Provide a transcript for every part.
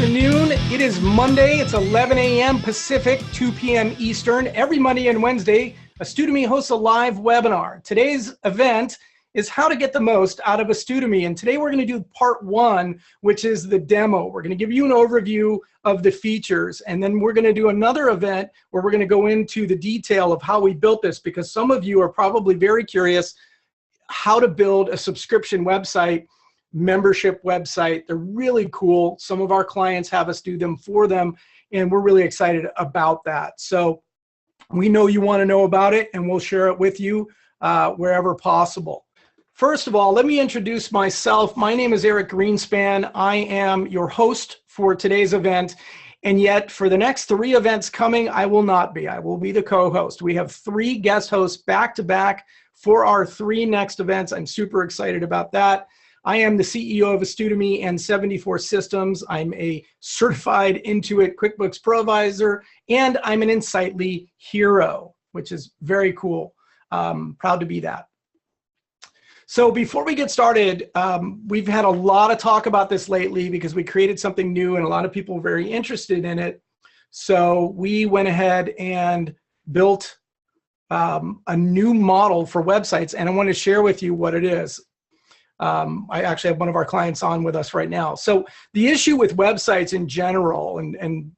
afternoon. It is Monday. It's 11 a.m. Pacific, 2 p.m. Eastern. Every Monday and Wednesday, a Studemy hosts a live webinar. Today's event is how to get the most out of a Studemy. And today we're going to do part one, which is the demo. We're going to give you an overview of the features. And then we're going to do another event where we're going to go into the detail of how we built this, because some of you are probably very curious how to build a subscription website, membership website. They're really cool. Some of our clients have us do them for them, and we're really excited about that. So we know you want to know about it, and we'll share it with you wherever possible. First of all, let me introduce myself. My name is Eric Greenspan. I am your host for today's event, and yet for the next 3 events coming, I will not be. I will be the co-host. We have 3 guest hosts back to back for our 3 next events. I'm super excited about that. I am the CEO of Studemy and 74 Systems. I'm a certified Intuit QuickBooks ProAdvisor, and I'm an Insightly hero, which is very cool. Proud to be that. So before we get started, we've had a lot of talk about this lately because we created something new and a lot of people are very interested in it. So we went ahead and built a new model for websites, and I want to share with you what it is. I actually have one of our clients on with us right now. So the issue with websites in general, and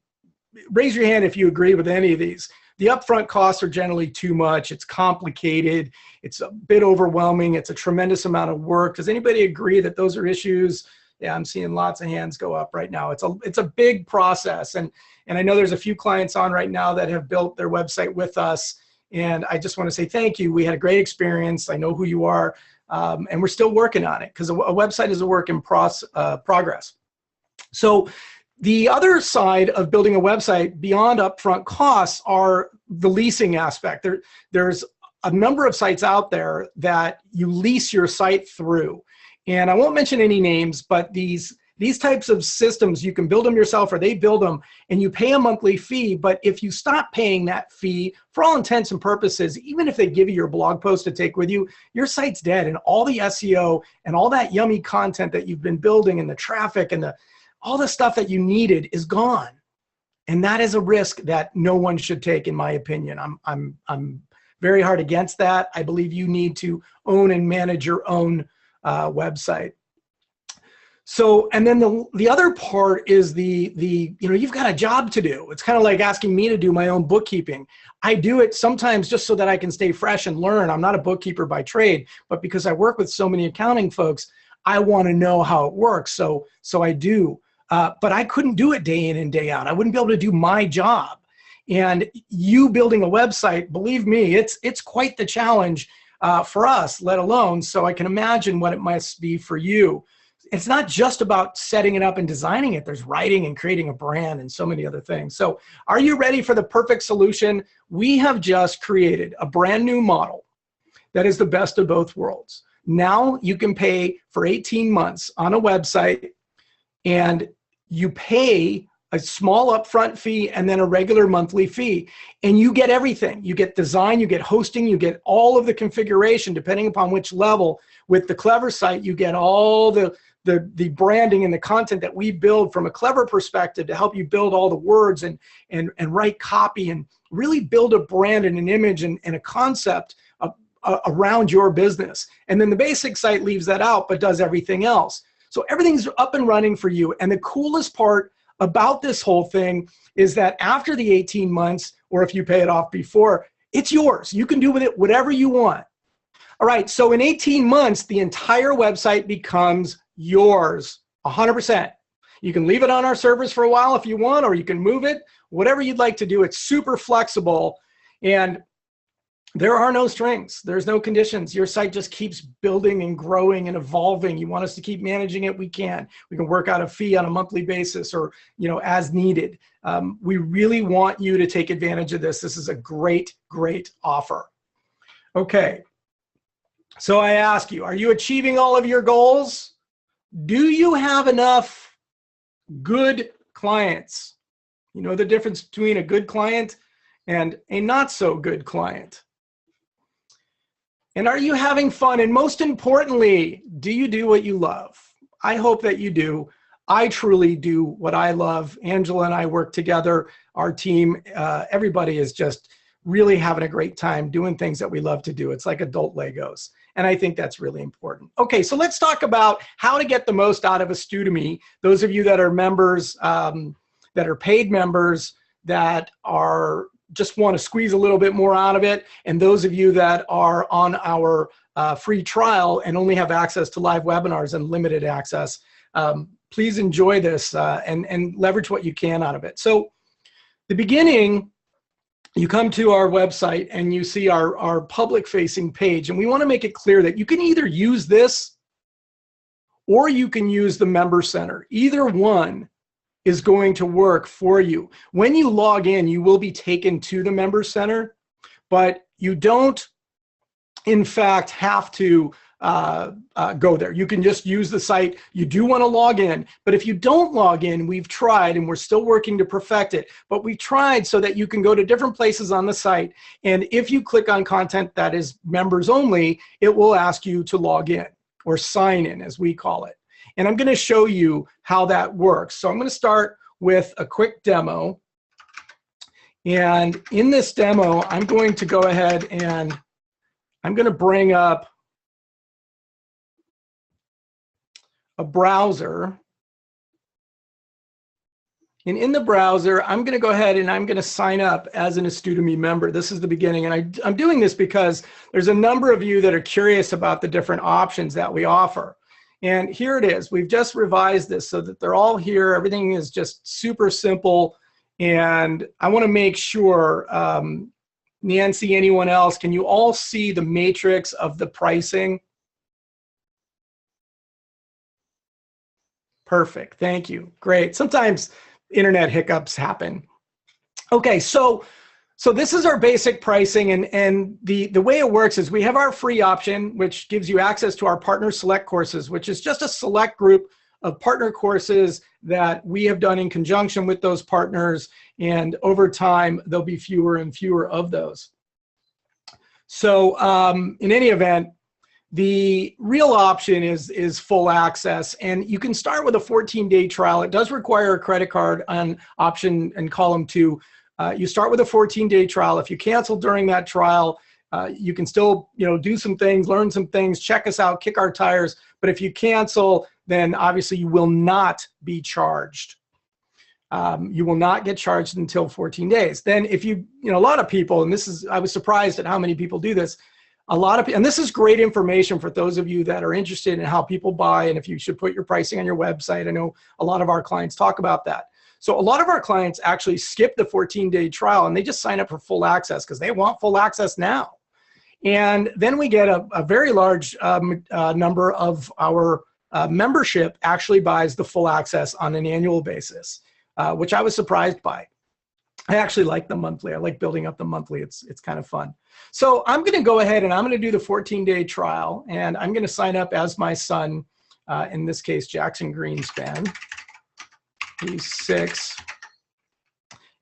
raise your hand if you agree with any of these, the upfront costs are generally too much. It's complicated. It's a bit overwhelming. It's a tremendous amount of work. Does anybody agree that those are issues? Yeah, I'm seeing lots of hands go up right now. It's a big process. And I know there's a few clients on right now that have built their website with us. And I just want to say thank you. We had a great experience. I know who you are. And we're still working on it because a website is a work in progress. So the other side of building a website beyond upfront costs are the leasing aspect. There's a number of sites out there that you lease your site through. And I won't mention any names, but these types of systems, you can build them yourself or they build them, and you pay a monthly fee. But if you stop paying that fee, for all intents and purposes, even if they give you your blog post to take with you, your site's dead, and all the SEO and all that yummy content that you've been building and the traffic and all the stuff that you needed is gone. And that is a risk that no one should take, in my opinion. I'm very hard against that. I believe you need to own and manage your own website. So, and then the other part is you've got a job to do. It's kind of like asking me to do my own bookkeeping. I do it sometimes just so that I can stay fresh and learn. I'm not a bookkeeper by trade, but because I work with so many accounting folks, I want to know how it works. So I do, but I couldn't do it day in and day out. I wouldn't be able to do my job. And you building a website, believe me, it's quite the challenge for us, let alone, so I can imagine what it must be for you. It's not just about setting it up and designing it. There's writing and creating a brand and so many other things. So are you ready for the perfect solution? We have just created a brand new model that is the best of both worlds. Now you can pay for 18 months on a website, and you pay a small upfront fee and then a regular monthly fee. And you get everything. You get design, you get hosting, you get all of the configuration depending upon which level. With the Clever site, you get all the branding and the content that we build from a Clever perspective to help you build all the words and write copy and really build a brand and an image and a concept around your business. And then the basic site leaves that out but does everything else. So everything's up and running for you. And the coolest part about this whole thing is that after the 18 months, or if you pay it off before, it's yours. You can do with it whatever you want. All right, so in 18 months, the entire website becomes yours, 100%. You can leave it on our servers for a while if you want, or you can move it, whatever you'd like to do. It's super flexible, and there are no strings. There's no conditions. Your site just keeps building and growing and evolving. You want us to keep managing it? We can. We can work out a fee on a monthly basis or as needed. We really want you to take advantage of this. This is a great, great offer. Okay. So I ask you, are you achieving all of your goals? Do you have enough good clients? You know the difference between a good client and a not so good client. And are you having fun? And most importantly, do you do what you love? I hope that you do. I truly do what I love. Angela and I work together, our team, everybody is just really having a great time doing things that we love to do. It's like adult Legos. And I think that's really important. Okay, so let's talk about how to get the most out of a Studemy. Those of you that are members, that are paid members, that are just want to squeeze a little bit more out of it, and those of you that are on our free trial and only have access to live webinars and limited access, please enjoy this and leverage what you can out of it. So the beginning, you come to our website and you see our public-facing page, and we want to make it clear that you can either use this or you can use the Member Center. Either one is going to work for you. When you log in, you will be taken to the Member Center, but you don't, in fact, have to go there. You can just use the site. You do want to log in, but if you don't log in, we've tried, and we're still working to perfect it, but we tried so that you can go to different places on the site, and if you click on content that is members only, it will ask you to log in, or sign in as we call it. And I'm going to show you how that works. So I'm going to start with a quick demo, and in this demo, I'm going to go ahead and I'm going to bring up a browser, and in the browser I'm going to go ahead and I'm going to sign up as an Studemy member. This is the beginning, and I'm doing this because there's a number of you that are curious about the different options that we offer. And here it is. We've just revised this so that they're all here. Everything is just super simple, and I want to make sure, Nancy, anyone else, can you all see the matrix of the pricing? Perfect, thank you, great. Sometimes internet hiccups happen. Okay, so this is our basic pricing, and the way it works is we have our free option, which gives you access to our partner select courses, which is just a select group of partner courses that we have done in conjunction with those partners, and over time there'll be fewer and fewer of those. So in any event, the real option is full access, and you can start with a 14-day trial. It does require a credit card on option and column 2. You start with a 14-day trial. If you cancel during that trial, you can still do some things, learn some things, check us out, kick our tires. But if you cancel, then obviously you will not be charged. You will not get charged until 14 days. Then if a lot of people, and I was surprised at how many people do this. And this is great information for those of you that are interested in how people buy and if you should put your pricing on your website. I know a lot of our clients talk about that. So a lot of our clients actually skip the 14-day trial and they just sign up for full access because they want full access now. And then we get a very large number of our membership actually buys the full access on an annual basis, which I was surprised by. I actually like the monthly. I like building up the monthly. It's kind of fun. So I'm going to go ahead and I'm going to do the 14-day trial, and I'm going to sign up as my son, in this case, Jackson Greenspan. He's 6.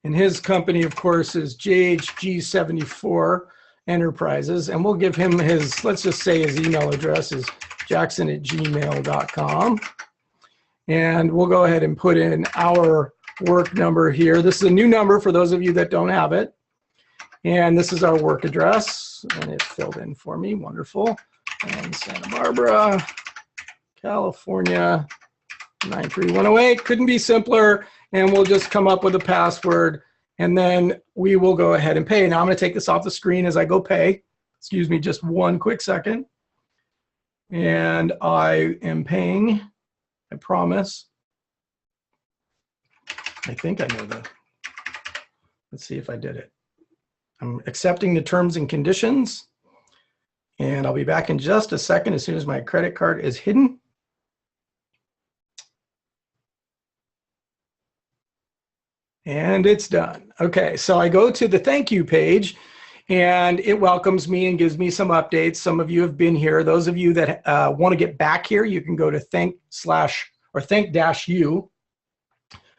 And his company, of course, is JHG74 Enterprises. And we'll give him his, let's just say his email address is jackson@gmail.com. And we'll go ahead and put in our work number here. This is a new number for those of you that don't have it. And this is our work address, and it filled in for me, wonderful. And Santa Barbara, California, 93108, couldn't be simpler. And we'll just come up with a password, and then we will go ahead and pay. Now I'm gonna take this off the screen as I go pay. Excuse me, just one quick second. And I am paying, I promise. I think I know the, let's see if I did it. I'm accepting the terms and conditions, and I'll be back in just a second as soon as my credit card is hidden. And it's done. Okay, so I go to the thank you page, and it welcomes me and gives me some updates. Some of you have been here. Those of you that want to get back here, you can go to thank-u.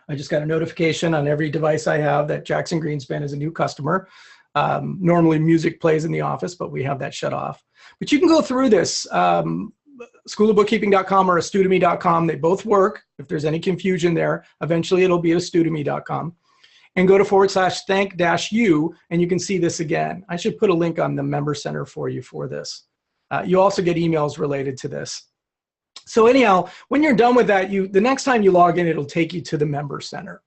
I just got a notification on every device I have that Jackson Greenspan is a new customer. Normally music plays in the office, but we have that shut off. But you can go through this schoolofbookkeeping.com or astudemy.com. They both work. If there's any confusion there, eventually it'll be astudemy.com. And go to /thank-you, and you can see this again. I should put a link on the Member Center for you for this. You also get emails related to this. So anyhow, when you're done with that, the next time you log in, it'll take you to the Member Center.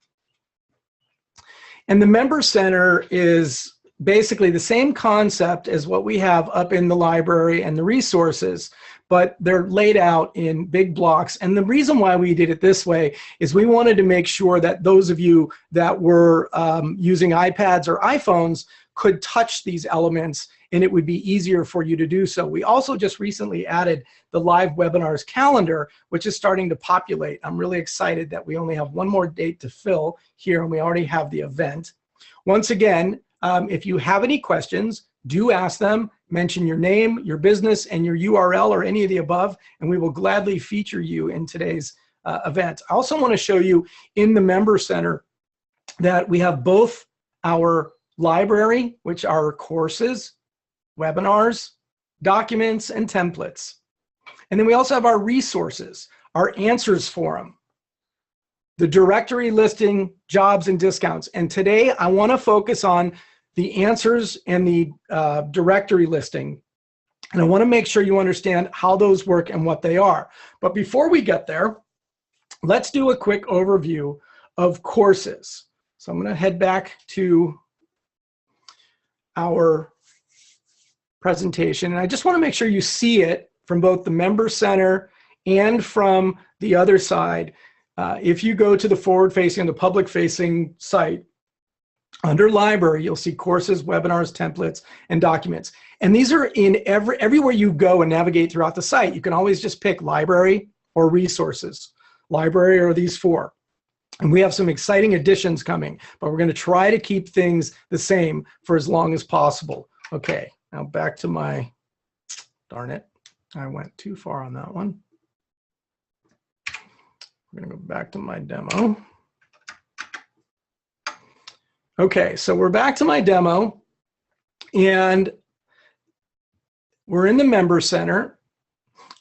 And the Member Center is basically the same concept as what we have up in the library and the resources, but they're laid out in big blocks. And the reason why we did it this way is we wanted to make sure that those of you that were using iPads or iPhones could touch these elements, and it would be easier for you to do so. We also just recently added the live webinars calendar, which is starting to populate. I'm really excited that we only have one more date to fill here, and we already have the event. Once again, if you have any questions, do ask them. Mention your name, your business, and your URL or any of the above, and we will gladly feature you in today's event. I also want to show you in the Member Center that we have both our library, which are courses, webinars, documents, and templates. And then we also have our resources, our answers forum, the directory listing, jobs, and discounts. And today I want to focus on the answers and the directory listing. And I want to make sure you understand how those work and what they are. But before we get there, let's do a quick overview of courses. So I'm going to head back to our presentation. And I just want to make sure you see it from both the Member Center and from the other side. If you go to the forward-facing and the public-facing site, under library, you'll see courses, webinars, templates, and documents. And these are in everywhere you go and navigate throughout the site. You can always just pick library or resources. Library are these four. And we have some exciting additions coming, but we're going to try to keep things the same for as long as possible. Okay, now back to my, darn it, I went too far on that one. We're going to go back to my demo. Okay, so we're back to my demo, and we're in the Member Center,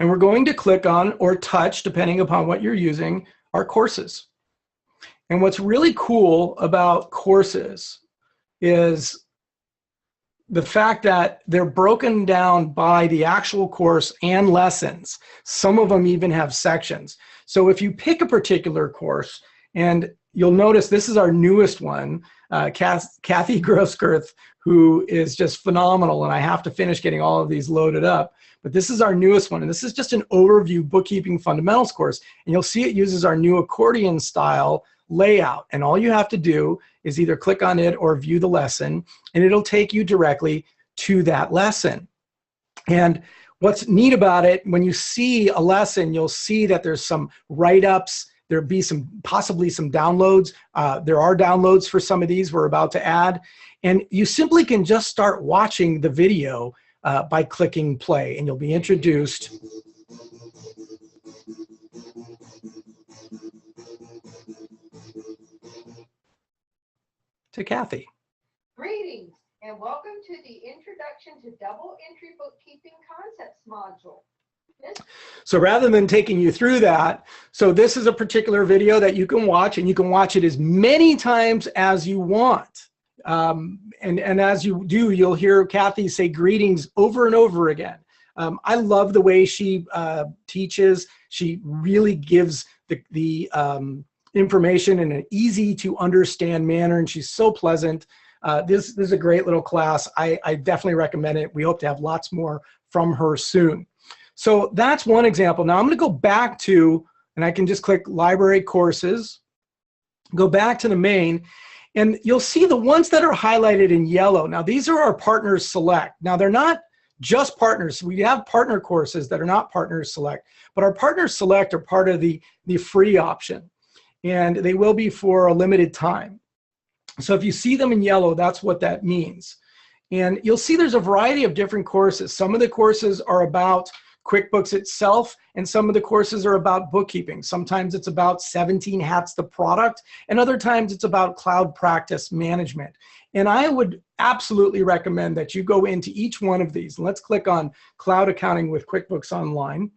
and we're going to click on or touch, depending upon what you're using, our courses. And what's really cool about courses is the fact that they're broken down by the actual course and lessons. Some of them even have sections. So if you pick a particular course, and you'll notice this is our newest one, Kathy Grosskirth, who is just phenomenal, and I have to finish getting all of these loaded up. But this is our newest one, and this is just an overview bookkeeping fundamentals course. And you'll see it uses our new accordion style layout. And all you have to do is either click on it or view the lesson, and it'll take you directly to that lesson. And what's neat about it, when you see a lesson, you'll see that there's some write-ups. There'll be possibly some downloads. There are downloads for some of these we're about to add. And you simply can just start watching the video by clicking play, and you'll be introduced to Kathy. Greetings and welcome to the Introduction to Double Entry Bookkeeping Concepts module. So rather than taking you through that, so this is a particular video that you can watch, and you can watch it as many times as you want. And as you do, you'll hear Kathy say greetings over and over again. I love the way she teaches. She really gives the information in an easy to understand manner, and she's so pleasant. This is a great little class. I definitely recommend it. We hope to have lots more from her soon. So that's one example. Now I'm going to go back to, and I can just click library courses, go back to the main, and you'll see the ones that are highlighted in yellow. Now these are our partners select. Now they're not just partners. We have partner courses that are not partners select, but our partners select are part of the free option, and they will be for a limited time. So if you see them in yellow, that's what that means. And you'll see there's a variety of different courses. Some of the courses are about QuickBooks itself, and some of the courses are about bookkeeping. Sometimes it's about 17 Hats the product, and other times it's about cloud practice management. And I would absolutely recommend that you go into each one of these. Let's click on Cloud Accounting with QuickBooks Online.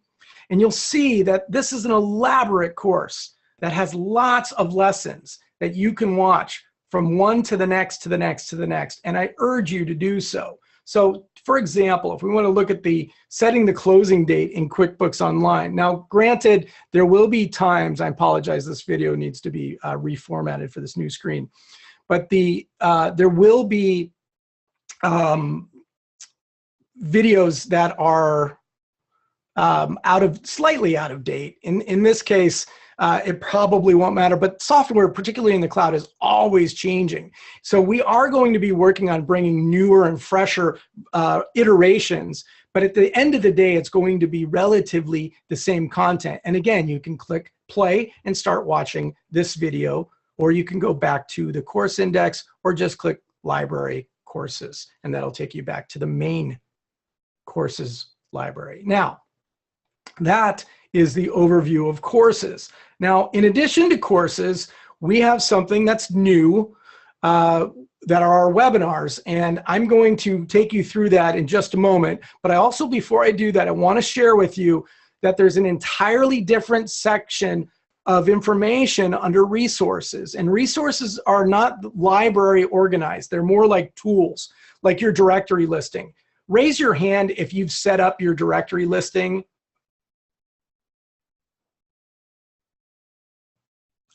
And you'll see that this is an elaborate course that has lots of lessons that you can watch from one to the next, to the next, to the next. And I urge you to do so. So for example, if we want to look at the setting the closing date in QuickBooks Online. Now, granted, there will be times, I apologize, this video needs to be reformatted for this new screen, but there will be videos that are slightly out of date. In this case, it probably won't matter, but software, particularly in the cloud, is always changing. So we are going to be working on bringing newer and fresher iterations, but at the end of the day, it's going to be relatively the same content. And again, you can click play and start watching this video, or you can go back to the course index, or just click library courses, and that'll take you back to the main courses library. Now, that is the overview of courses. Now, in addition to courses, we have something that's new that are our webinars, and I'm going to take you through that in just a moment. But I also, before I do that, I want to share with you that there's an entirely different section of information under resources, and resources are not library organized. They're more like tools, like your directory listing. Raise your hand if you've set up your directory listing.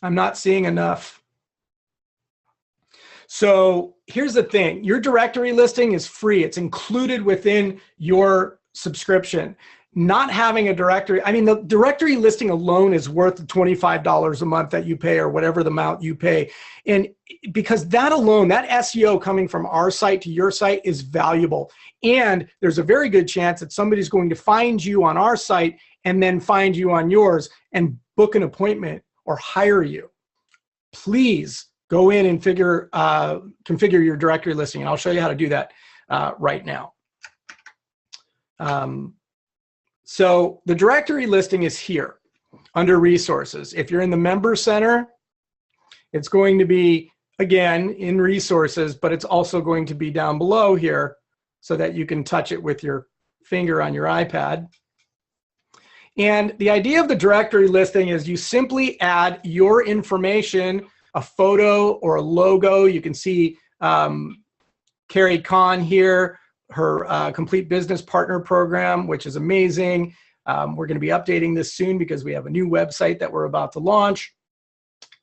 I'm not seeing enough. So here's the thing. Your directory listing is free. It's included within your subscription. Not having a directory, I mean, the directory listing alone is worth $25 a month that you pay, or whatever the amount you pay. And because that alone, that SEO coming from our site to your site is valuable. And there's a very good chance that somebody's going to find you on our site and then find you on yours and book an appointment or hire you. Please go in and configure your directory listing, and I'll show you how to do that right now. So the directory listing is here under resources. If you're in the member center, it's going to be, again, in resources, but it's also going to be down below here so that you can touch it with your finger on your iPad. And the idea of the directory listing is you simply add your information, a photo or a logo. You can see Carrie Kahn here, her Complete Business Partner Program, which is amazing. We're going to be updating this soon because we have a new website that we're about to launch.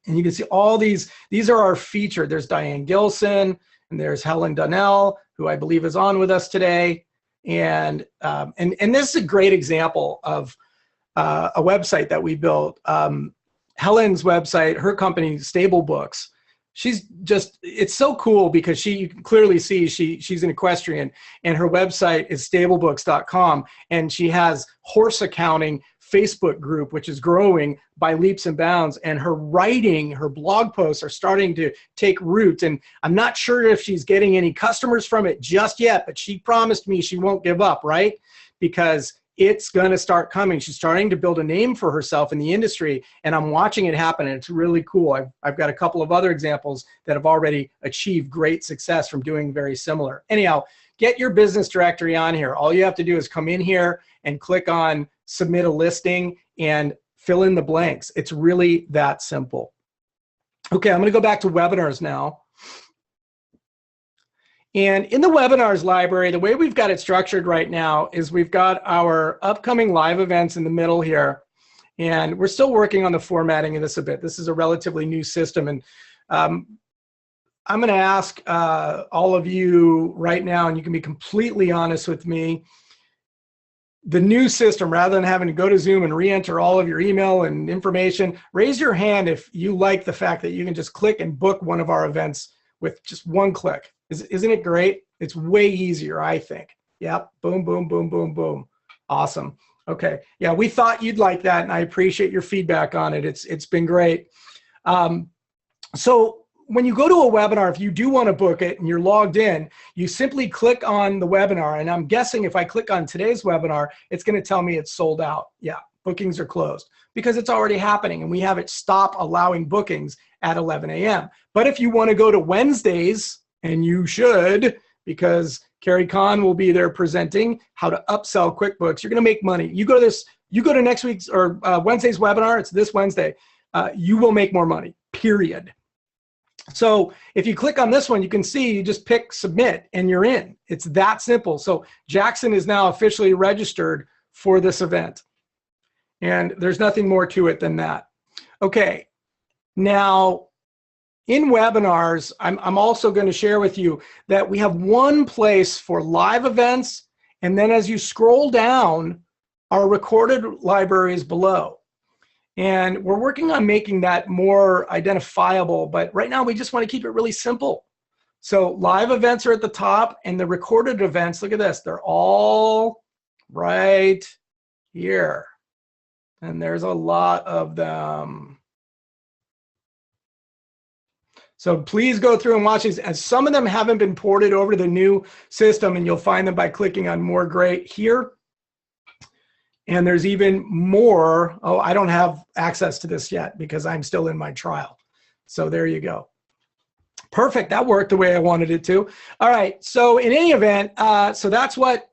And you can see all these are our featured. There's Diane Gilson, and there's Helen Donnell, who I believe is on with us today. And this is a great example of a website that we built. Helen's website, her company, Stable Books. It's so cool because you can clearly see she's an equestrian, and her website is stablebooks.com, and she has horse accounting Facebook group, which is growing by leaps and bounds, and her writing, her blog posts are starting to take root, and I'm not sure if she's getting any customers from it just yet, but she promised me she won't give up, right? Because it's going to start coming. She's starting to build a name for herself in the industry, and I'm watching it happen, and it's really cool. I've got a couple of other examples that have already achieved great success from doing very similar. Anyhow, get your business directory on here. All you have to do is come in here and click on submit a listing and fill in the blanks. It's really that simple. Okay, I'm going to go back to webinars now. And in the webinars library, the way we've got it structured right now is we've got our upcoming live events in the middle here. And we're still working on the formatting of this a bit. This is a relatively new system. And I'm going to ask all of you right now, and you can be completely honest with me, the new system, rather than having to go to Zoom and re-enter all of your email and information, raise your hand if you like the fact that you can just click and book one of our events with just one click. Isn't it great? It's way easier, I think. Yep, boom, boom, boom, boom, boom. Awesome. Okay, yeah, we thought you'd like that, and I appreciate your feedback on it. It's been great. So when you go to a webinar, if you do want to book it and you're logged in, you simply click on the webinar, and I'm guessing if I click on today's webinar, it's going to tell me it's sold out. Yeah, bookings are closed because it's already happening, and we have it stop allowing bookings at 11 a.m. But if you want to go to Wednesdays, and you should, because Carrie Kahn will be there presenting how to upsell QuickBooks. You're going to make money. You go to this you go to next week's or Wednesday's webinar, it's this Wednesday, you will make more money, period. So if you click on this one, you can see you just pick submit and you're in. It's that simple. So Jackson is now officially registered for this event. And there's nothing more to it than that. Okay, now in webinars, I'm also going to share with you that we have one place for live events, and then as you scroll down, our recorded library is below. And we're working on making that more identifiable, but right now we just want to keep it really simple. So live events are at the top, and the recorded events, look at this, they're all right here. And there's a lot of them. So please go through and watch these. And some of them haven't been ported over to the new system, and you'll find them by clicking on More Great here. And there's even more. Oh, I don't have access to this yet because I'm still in my trial. So there you go. Perfect. That worked the way I wanted it to. All right. So in any event, so that's what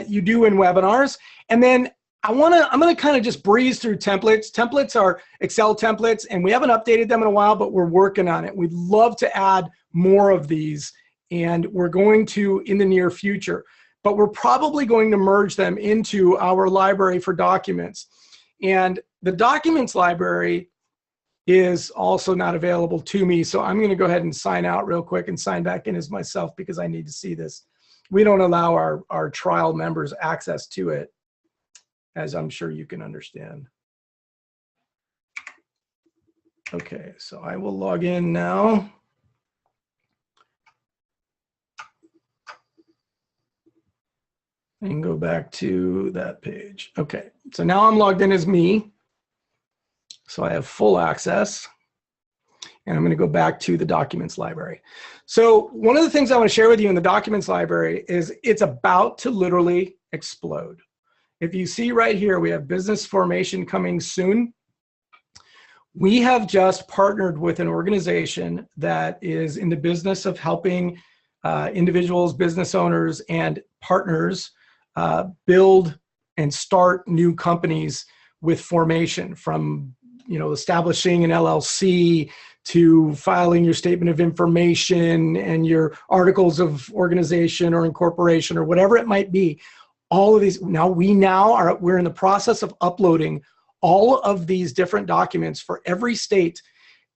you do in webinars. And then I'm going to kind of just breeze through templates. Templates are Excel templates, and we haven't updated them in a while, but we're working on it. We'd love to add more of these, and we're going to in the near future. But we're probably going to merge them into our library for documents. And the documents library is also not available to me, so I'm going to go ahead and sign out real quick and sign back in as myself because I need to see this. We don't allow our trial members access to it, as I'm sure you can understand. Okay, so I will log in now. And go back to that page. Okay, so now I'm logged in as me. So I have full access. And I'm going to go back to the documents library. So one of the things I want to share with you in the documents library is it's about to literally explode. If you see right here, we have business formation coming soon. We have just partnered with an organization that is in the business of helping individuals, business owners, and partners build and start new companies with formation, from establishing an LLC to filing your statement of information and your articles of organization or incorporation or whatever it might be. All of these, we're in the process of uploading all of these different documents for every state.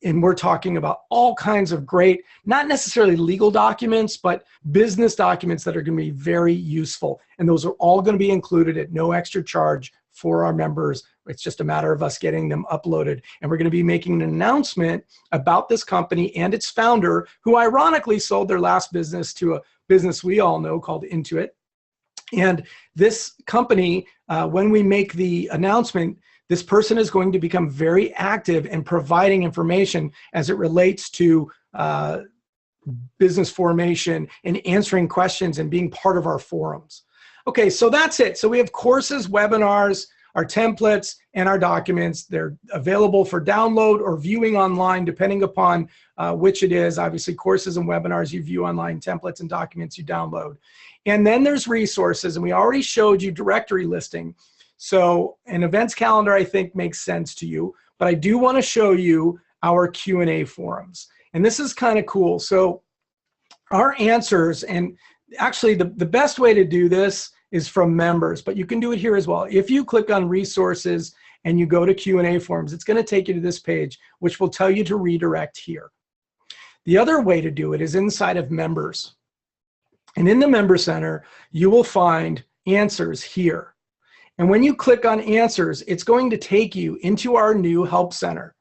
And we're talking about all kinds of great, not necessarily legal documents, but business documents that are going to be very useful. And those are all going to be included at no extra charge for our members. It's just a matter of us getting them uploaded. And we're going to be making an announcement about this company and its founder, who ironically sold their last business to a business we all know called Intuit. And this company, when we make the announcement, this person is going to become very active in providing information as it relates to business formation and answering questions and being part of our forums. Okay, so that's it. So we have courses, webinars, our templates, and our documents. They're available for download or viewing online, depending upon which it is. Obviously, courses and webinars you view online, templates and documents you download. And then there's resources, and we already showed you directory listing. So an events calendar, I think, makes sense to you, but I do want to show you our Q&A forums. And this is kind of cool. So our answers, and actually the best way to do this is from members, but you can do it here as well. If you click on resources and you go to Q&A forums, it's going to take you to this page, which will tell you to redirect here. The other way to do it is inside of members. And in the Member Center, you will find answers here. And when you click on answers, it's going to take you into our new Help Center.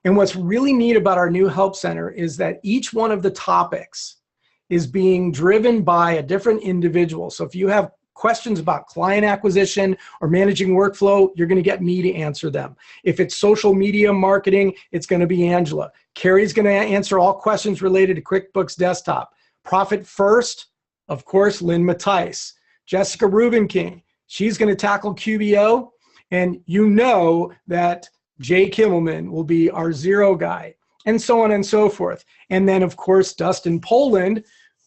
And what's really neat about our new Help Center is that each one of the topics is being driven by a different individual. So if you have questions about client acquisition or managing workflow, you're going to get me to answer them. If it's social media marketing, it's going to be Angela. Carrie's going to answer all questions related to QuickBooks Desktop. Profit First, of course, Lynn Mattice. Jessica Rubenking, she's going to tackle QBO. And you know that Jay Kimmelman will be our Zero guy, and so on and so forth. And then, of course, Dustin Poland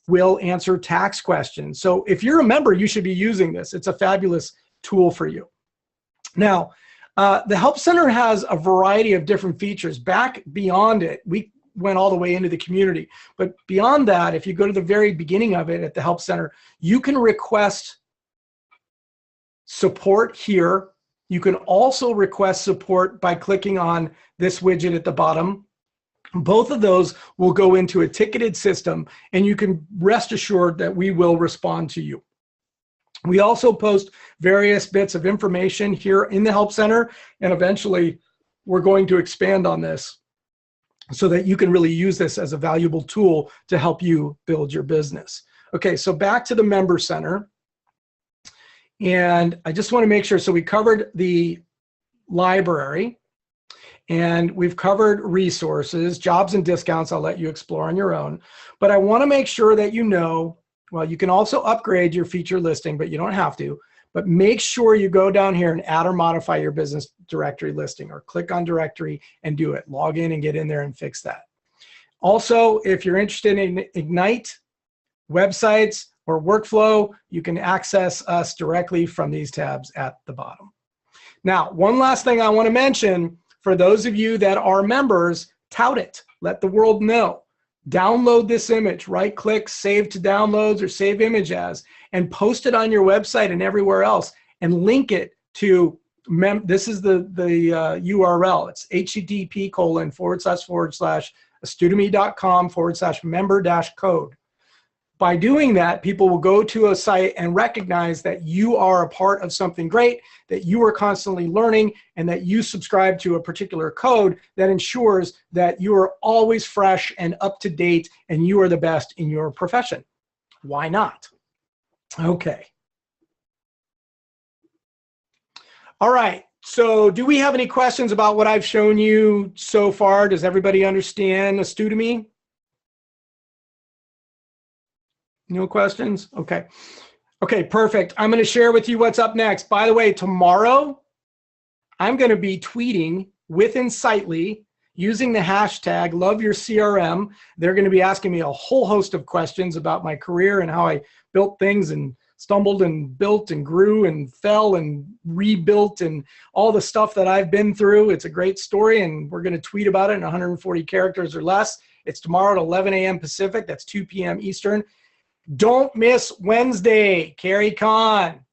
will answer tax questions. So if you're a member, you should be using this. It's a fabulous tool for you. Now, the Help Center has a variety of different features. Back beyond it, we went all the way into the community. But beyond that, if you go to the very beginning of it at the Help Center, you can request support here. You can also request support by clicking on this widget at the bottom. Both of those will go into a ticketed system, and you can rest assured that we will respond to you. We also post various bits of information here in the Help Center, and eventually we're going to expand on this so that you can really use this as a valuable tool to help you build your business. Okay, so back to the Member Center. And I just want to make sure, so we covered the library, and we've covered resources, jobs and discounts I'll let you explore on your own. But I want to make sure that you know, well, you can also upgrade your feature listing, but you don't have to. But make sure you go down here and add or modify your business directory listing, or click on directory and do it. Log in and get in there and fix that. Also, if you're interested in Ignite, websites, or workflow, you can access us directly from these tabs at the bottom. Now, one last thing I want to mention, for those of you that are members, tout it. Let the world know. Download this image, right-click, save to downloads or save image as, and post it on your website and everywhere else, and link it to, this is the URL. It's http://astudemy.com/member-code. By doing that, people will go to a site and recognize that you are a part of something great, that you are constantly learning, and that you subscribe to a particular code that ensures that you are always fresh and up to date, and you are the best in your profession. Why not? Okay. All right. So do we have any questions about what I've shown you so far? Does everybody understand Astudemy? No questions? Okay. Okay, perfect. I'm going to share with you what's up next. By the way, tomorrow, I'm going to be tweeting with Insightly using the hashtag #LoveYourCRM. They're going to be asking me a whole host of questions about my career and how I built things and stumbled and built and grew and fell and rebuilt and all the stuff that I've been through. It's a great story, and we're going to tweet about it in 140 characters or less. It's tomorrow at 11 a.m. Pacific. That's 2 p.m. Eastern. Don't miss Wednesday, Carrie Kahn.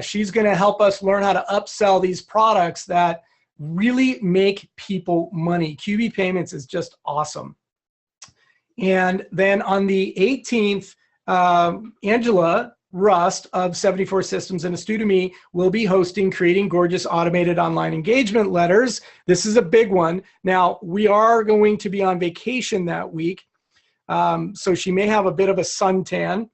She's going to help us learn how to upsell these products that really make people money. QB Payments is just awesome. And then on the 18th, Angela Rust of 74 Systems and Astudemy will be hosting Creating Gorgeous Automated Online Engagement Letters. This is a big one. Now, we are going to be on vacation that week. So she may have a bit of a suntan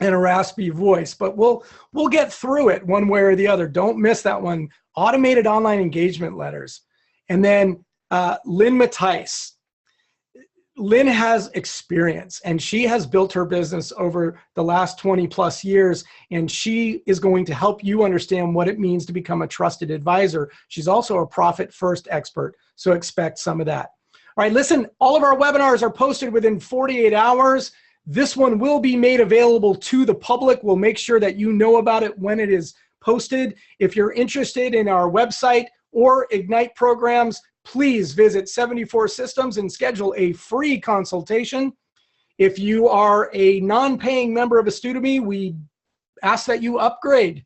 and a raspy voice, but we'll get through it one way or the other. Don't miss that one. Automated online engagement letters. And then Lynn Mattice. Lynn has experience, and she has built her business over the last 20 plus years, and she is going to help you understand what it means to become a trusted advisor. She's also a profit first expert, so expect some of that. All right, listen, all of our webinars are posted within 48 hours. This one will be made available to the public. We'll make sure that you know about it when it is posted. If you're interested in our website or Ignite programs, please visit 74 Systems and schedule a free consultation. If you are a non-paying member of Astudemy, we ask that you upgrade